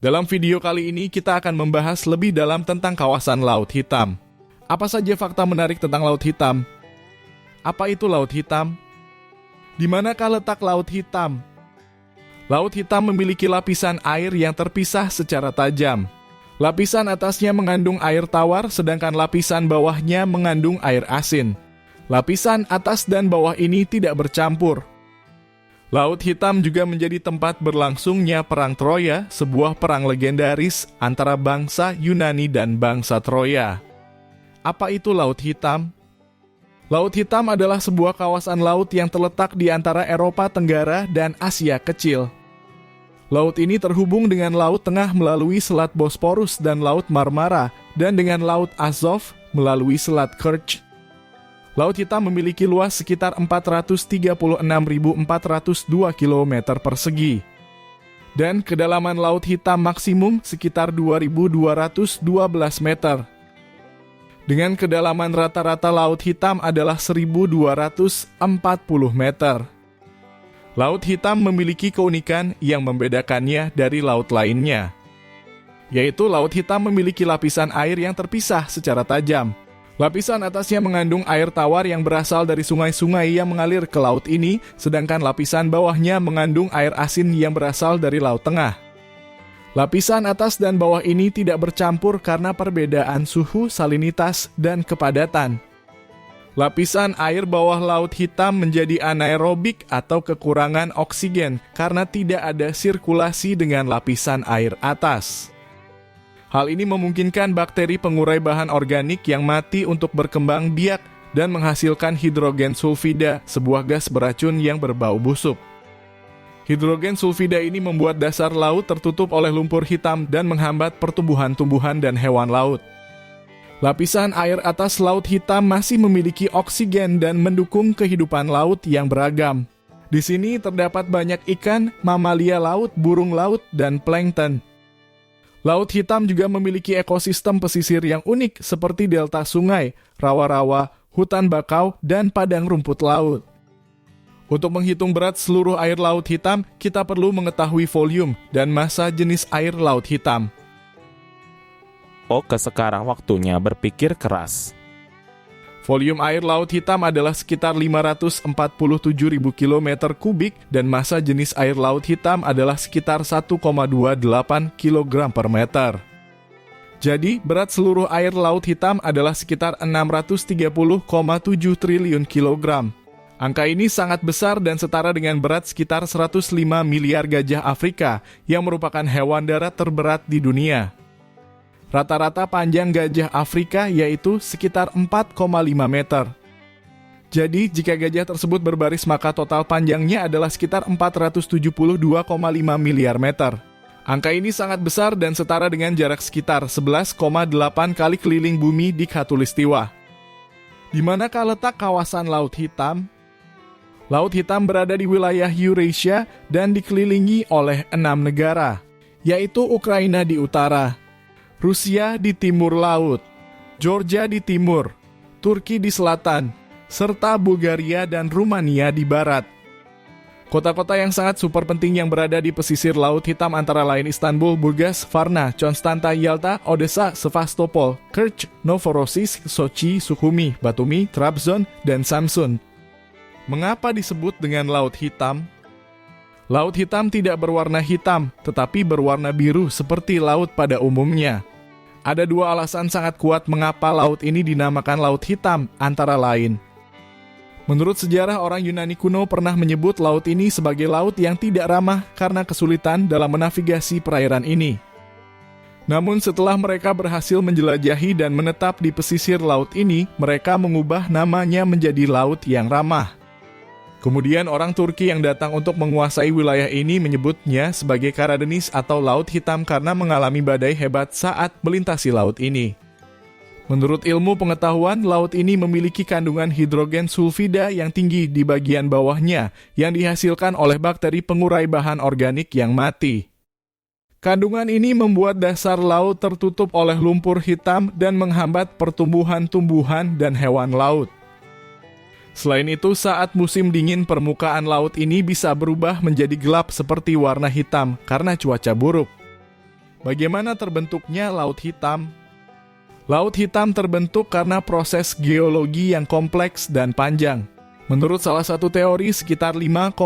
Dalam video kali ini kita akan membahas lebih dalam tentang kawasan Laut Hitam. Apa saja fakta menarik tentang Laut Hitam? Apa itu Laut Hitam? Di manakah letak Laut Hitam? Laut Hitam memiliki lapisan air yang terpisah secara tajam. Lapisan atasnya mengandung air tawar, sedangkan lapisan bawahnya mengandung air asin. Lapisan atas dan bawah ini tidak bercampur. Laut Hitam juga menjadi tempat berlangsungnya Perang Troya, sebuah perang legendaris antara bangsa Yunani dan bangsa Troya. Apa itu Laut Hitam? Laut Hitam adalah sebuah kawasan laut yang terletak di antara Eropa Tenggara dan Asia Kecil. Laut ini terhubung dengan Laut Tengah melalui Selat Bosporus dan Laut Marmara, dan dengan Laut Azov melalui Selat Kerch. Laut Hitam memiliki luas sekitar 436.402 km persegi. Dan kedalaman Laut Hitam maksimum sekitar 2.212 meter. Dengan kedalaman rata-rata Laut Hitam adalah 1.240 meter. Laut Hitam memiliki keunikan yang membedakannya dari laut lainnya, yaitu Laut Hitam memiliki lapisan air yang terpisah secara tajam. Lapisan atasnya mengandung air tawar yang berasal dari sungai-sungai yang mengalir ke laut ini, sedangkan lapisan bawahnya mengandung air asin yang berasal dari Laut Tengah. Lapisan atas dan bawah ini tidak bercampur karena perbedaan suhu, salinitas, dan kepadatan. Lapisan air bawah Laut Hitam menjadi anaerobik atau kekurangan oksigen karena tidak ada sirkulasi dengan lapisan air atas. Hal ini memungkinkan bakteri pengurai bahan organik yang mati untuk berkembang biak dan menghasilkan hidrogen sulfida, sebuah gas beracun yang berbau busuk. Hidrogen sulfida ini membuat dasar laut tertutup oleh lumpur hitam dan menghambat pertumbuhan tumbuhan dan hewan laut. Lapisan air atas Laut Hitam masih memiliki oksigen dan mendukung kehidupan laut yang beragam. Di sini terdapat banyak ikan, mamalia laut, burung laut, dan plankton. Laut Hitam juga memiliki ekosistem pesisir yang unik seperti delta sungai, rawa-rawa, hutan bakau, dan padang rumput laut. Untuk menghitung berat seluruh air Laut Hitam, kita perlu mengetahui volume dan massa jenis air Laut Hitam. Oke, sekarang waktunya berpikir keras. Volume air Laut Hitam adalah sekitar 547.000 km kubik dan massa jenis air Laut Hitam adalah sekitar 1,28 kg per meter. Jadi, berat seluruh air Laut Hitam adalah sekitar 630,7 triliun kilogram. Angka ini sangat besar dan setara dengan berat sekitar 105 miliar gajah Afrika yang merupakan hewan darat terberat di dunia. Rata-rata panjang gajah Afrika yaitu sekitar 4,5 meter. Jadi, jika gajah tersebut berbaris maka total panjangnya adalah sekitar 472,5 miliar meter. Angka ini sangat besar dan setara dengan jarak sekitar 11,8 kali keliling bumi di Khatulistiwa. Di manakah letak kawasan Laut Hitam? Laut Hitam berada di wilayah Eurasia dan dikelilingi oleh 6 negara, yaitu Ukraina di utara, Rusia di timur laut, Georgia di timur, Turki di selatan, serta Bulgaria dan Rumania di barat. Kota-kota yang sangat super penting yang berada di pesisir Laut Hitam antara lain Istanbul, Burgas, Varna, Constanta, Yalta, Odessa, Sevastopol, Kerch, Novorossiysk, Sochi, Sukhumi, Batumi, Trabzon, dan Samsun. Mengapa disebut dengan Laut Hitam? Laut Hitam tidak berwarna hitam, tetapi berwarna biru seperti laut pada umumnya. Ada dua alasan sangat kuat mengapa laut ini dinamakan Laut Hitam, antara lain. Menurut sejarah, orang Yunani kuno pernah menyebut laut ini sebagai laut yang tidak ramah karena kesulitan dalam menavigasi perairan ini. Namun setelah mereka berhasil menjelajahi dan menetap di pesisir laut ini, mereka mengubah namanya menjadi Laut yang Ramah. Kemudian orang Turki yang datang untuk menguasai wilayah ini menyebutnya sebagai Karadeniz atau Laut Hitam karena mengalami badai hebat saat melintasi laut ini. Menurut ilmu pengetahuan, laut ini memiliki kandungan hidrogen sulfida yang tinggi di bagian bawahnya yang dihasilkan oleh bakteri pengurai bahan organik yang mati. Kandungan ini membuat dasar laut tertutup oleh lumpur hitam dan menghambat pertumbuhan tumbuhan dan hewan laut. Selain itu, saat musim dingin permukaan laut ini bisa berubah menjadi gelap seperti warna hitam karena cuaca buruk. Bagaimana terbentuknya Laut Hitam? Laut Hitam terbentuk karena proses geologi yang kompleks dan panjang. Menurut salah satu teori, sekitar 5,5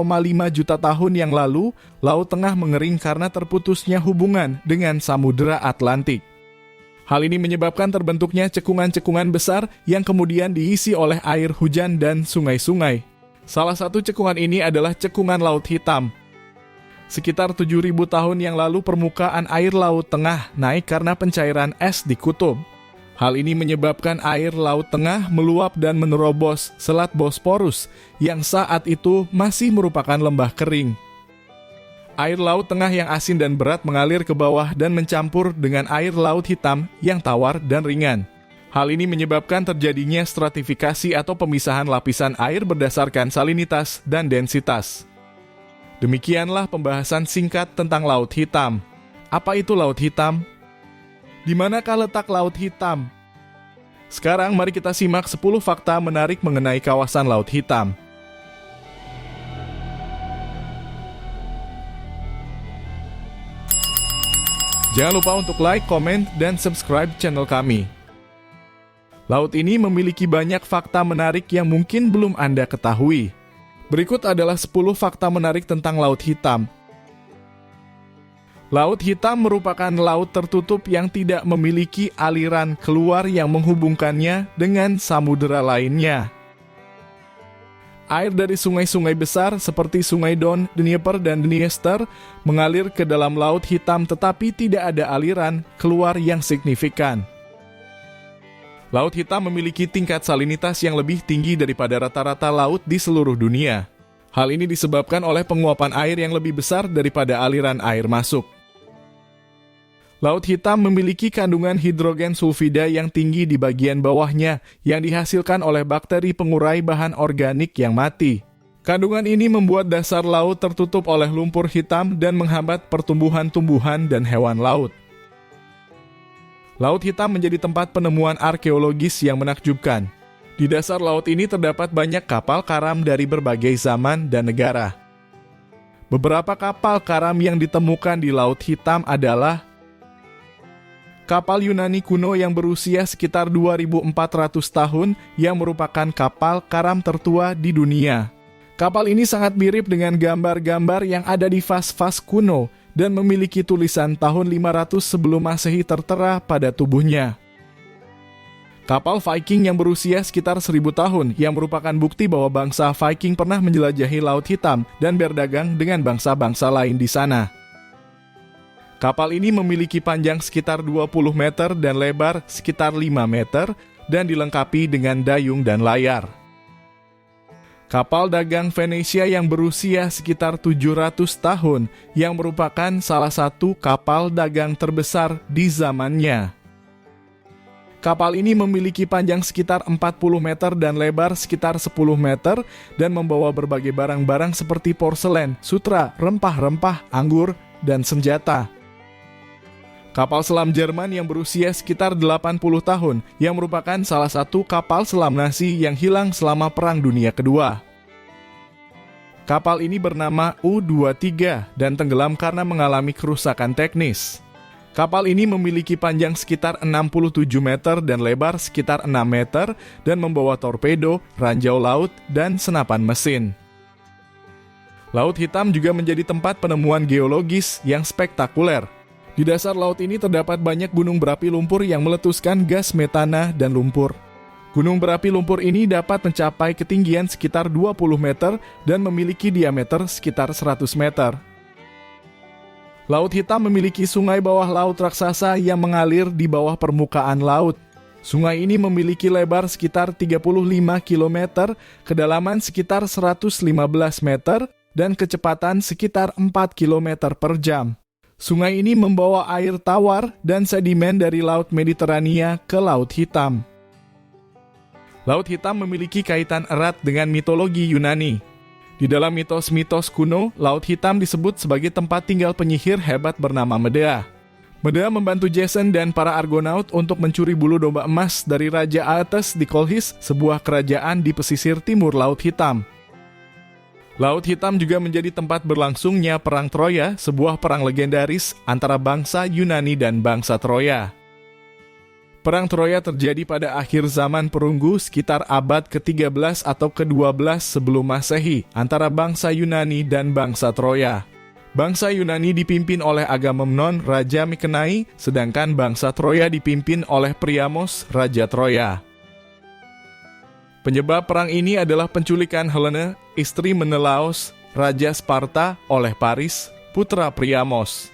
juta tahun yang lalu, Laut Tengah mengering karena terputusnya hubungan dengan Samudera Atlantik. Hal ini menyebabkan terbentuknya cekungan-cekungan besar yang kemudian diisi oleh air hujan dan sungai-sungai. Salah satu cekungan ini adalah cekungan Laut Hitam. Sekitar 7.000 tahun yang lalu permukaan air Laut Tengah naik karena pencairan es di kutub. Hal ini menyebabkan air Laut Tengah meluap dan menerobos Selat Bosporus yang saat itu masih merupakan lembah kering. Air Laut Tengah yang asin dan berat mengalir ke bawah dan mencampur dengan air Laut Hitam yang tawar dan ringan. Hal ini menyebabkan terjadinya stratifikasi atau pemisahan lapisan air berdasarkan salinitas dan densitas. Demikianlah pembahasan singkat tentang Laut Hitam. Apa itu Laut Hitam? Di manakah letak Laut Hitam? Sekarang mari kita simak 10 fakta menarik mengenai kawasan Laut Hitam. Jangan lupa untuk like, komen, dan subscribe channel kami. Laut ini memiliki banyak fakta menarik yang mungkin belum Anda ketahui. Berikut adalah 10 fakta menarik tentang Laut Hitam. Laut Hitam merupakan laut tertutup yang tidak memiliki aliran keluar yang menghubungkannya dengan samudera lainnya. Air dari sungai-sungai besar seperti Sungai Don, Dnieper, dan Dniester mengalir ke dalam Laut Hitam tetapi tidak ada aliran keluar yang signifikan. Laut Hitam memiliki tingkat salinitas yang lebih tinggi daripada rata-rata laut di seluruh dunia. Hal ini disebabkan oleh penguapan air yang lebih besar daripada aliran air masuk. Laut Hitam memiliki kandungan hidrogen sulfida yang tinggi di bagian bawahnya yang dihasilkan oleh bakteri pengurai bahan organik yang mati. Kandungan ini membuat dasar laut tertutup oleh lumpur hitam dan menghambat pertumbuhan tumbuhan dan hewan laut. Laut Hitam menjadi tempat penemuan arkeologis yang menakjubkan. Di dasar laut ini terdapat banyak kapal karam dari berbagai zaman dan negara. Beberapa kapal karam yang ditemukan di Laut Hitam adalah kapal Yunani kuno yang berusia sekitar 2.400 tahun yang merupakan kapal karam tertua di dunia. Kapal ini sangat mirip dengan gambar-gambar yang ada di vas-vas kuno dan memiliki tulisan tahun 500 sebelum Masehi tertera pada tubuhnya. Kapal Viking yang berusia sekitar 1.000 tahun yang merupakan bukti bahwa bangsa Viking pernah menjelajahi Laut Hitam dan berdagang dengan bangsa-bangsa lain di sana. Kapal ini memiliki panjang sekitar 20 meter dan lebar sekitar 5 meter dan dilengkapi dengan dayung dan layar. Kapal dagang Venesia yang berusia sekitar 700 tahun yang merupakan salah satu kapal dagang terbesar di zamannya. Kapal ini memiliki panjang sekitar 40 meter dan lebar sekitar 10 meter dan membawa berbagai barang-barang seperti porselen, sutra, rempah-rempah, anggur, dan senjata. Kapal selam Jerman yang berusia sekitar 80 tahun yang merupakan salah satu kapal selam Nazi yang hilang selama Perang Dunia Kedua. Kapal ini bernama U-23 dan tenggelam karena mengalami kerusakan teknis. Kapal ini memiliki panjang sekitar 67 meter dan lebar sekitar 6 meter dan membawa torpedo, ranjau laut, dan senapan mesin. Laut Hitam juga menjadi tempat penemuan geologis yang spektakuler. Di dasar laut ini terdapat banyak gunung berapi lumpur yang meletuskan gas metana dan lumpur. Gunung berapi lumpur ini dapat mencapai ketinggian sekitar 20 meter dan memiliki diameter sekitar 100 meter. Laut Hitam memiliki sungai bawah laut raksasa yang mengalir di bawah permukaan laut. Sungai ini memiliki lebar sekitar 35 km, kedalaman sekitar 115 meter, dan kecepatan sekitar 4 km per jam. Sungai ini membawa air tawar dan sedimen dari Laut Mediterania ke Laut Hitam. Laut Hitam memiliki kaitan erat dengan mitologi Yunani. Di dalam mitos-mitos kuno, Laut Hitam disebut sebagai tempat tinggal penyihir hebat bernama Medea. Medea membantu Jason dan para Argonaut untuk mencuri bulu domba emas dari Raja Aetes di Kolchis, sebuah kerajaan di pesisir timur Laut Hitam. Laut Hitam juga menjadi tempat berlangsungnya Perang Troya, sebuah perang legendaris antara bangsa Yunani dan bangsa Troya. Perang Troya terjadi pada akhir zaman perunggu sekitar abad ke-13 atau ke-12 sebelum Masehi antara bangsa Yunani dan bangsa Troya. Bangsa Yunani dipimpin oleh Agamemnon, Raja Mykenai, sedangkan bangsa Troya dipimpin oleh Priamos, Raja Troya. Penyebab perang ini adalah penculikan Helena, istri Menelaos, Raja Sparta, oleh Paris, putra Priamos.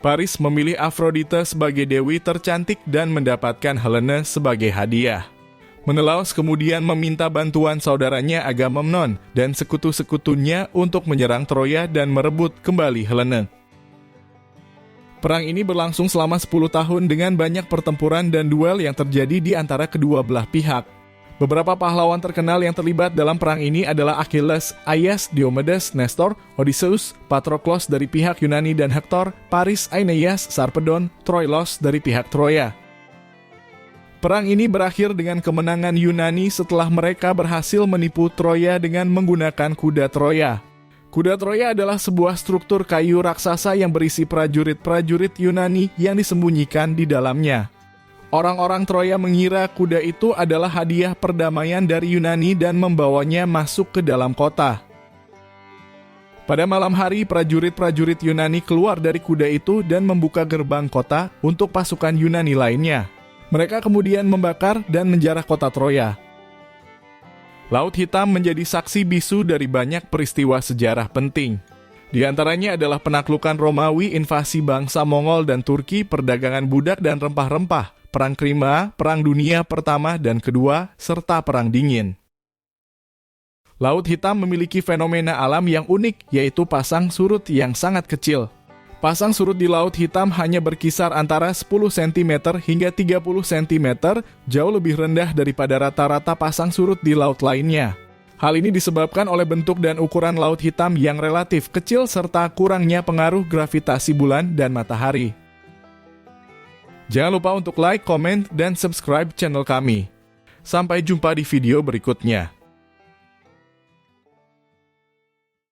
Paris memilih Afrodite sebagai dewi tercantik dan mendapatkan Helena sebagai hadiah. Menelaos kemudian meminta bantuan saudaranya Agamemnon dan sekutu-sekutunya untuk menyerang Troya dan merebut kembali Helena. Perang ini berlangsung selama 10 tahun dengan banyak pertempuran dan duel yang terjadi di antara kedua belah pihak. Beberapa pahlawan terkenal yang terlibat dalam perang ini adalah Achilles, Aias, Diomedes, Nestor, Odysseus, Patroklos dari pihak Yunani dan Hektor, Paris, Aeneas, Sarpedon, Troilos dari pihak Troya. Perang ini berakhir dengan kemenangan Yunani setelah mereka berhasil menipu Troya dengan menggunakan kuda Troya. Kuda Troya adalah sebuah struktur kayu raksasa yang berisi prajurit-prajurit Yunani yang disembunyikan di dalamnya. Orang-orang Troya mengira kuda itu adalah hadiah perdamaian dari Yunani dan membawanya masuk ke dalam kota. Pada malam hari, prajurit-prajurit Yunani keluar dari kuda itu dan membuka gerbang kota untuk pasukan Yunani lainnya. Mereka kemudian membakar dan menjarah kota Troya. Laut Hitam menjadi saksi bisu dari banyak peristiwa sejarah penting. Di antaranya adalah penaklukan Romawi, invasi bangsa Mongol dan Turki, perdagangan budak dan rempah-rempah, Perang Krima, Perang Dunia Pertama dan Kedua, serta Perang Dingin. Laut Hitam memiliki fenomena alam yang unik, yaitu pasang surut yang sangat kecil. Pasang surut di Laut Hitam hanya berkisar antara 10 cm hingga 30 cm, jauh lebih rendah daripada rata-rata pasang surut di laut lainnya. Hal ini disebabkan oleh bentuk dan ukuran Laut Hitam yang relatif kecil serta kurangnya pengaruh gravitasi bulan dan matahari. Jangan lupa untuk like, komen, dan subscribe channel kami. Sampai jumpa di video berikutnya.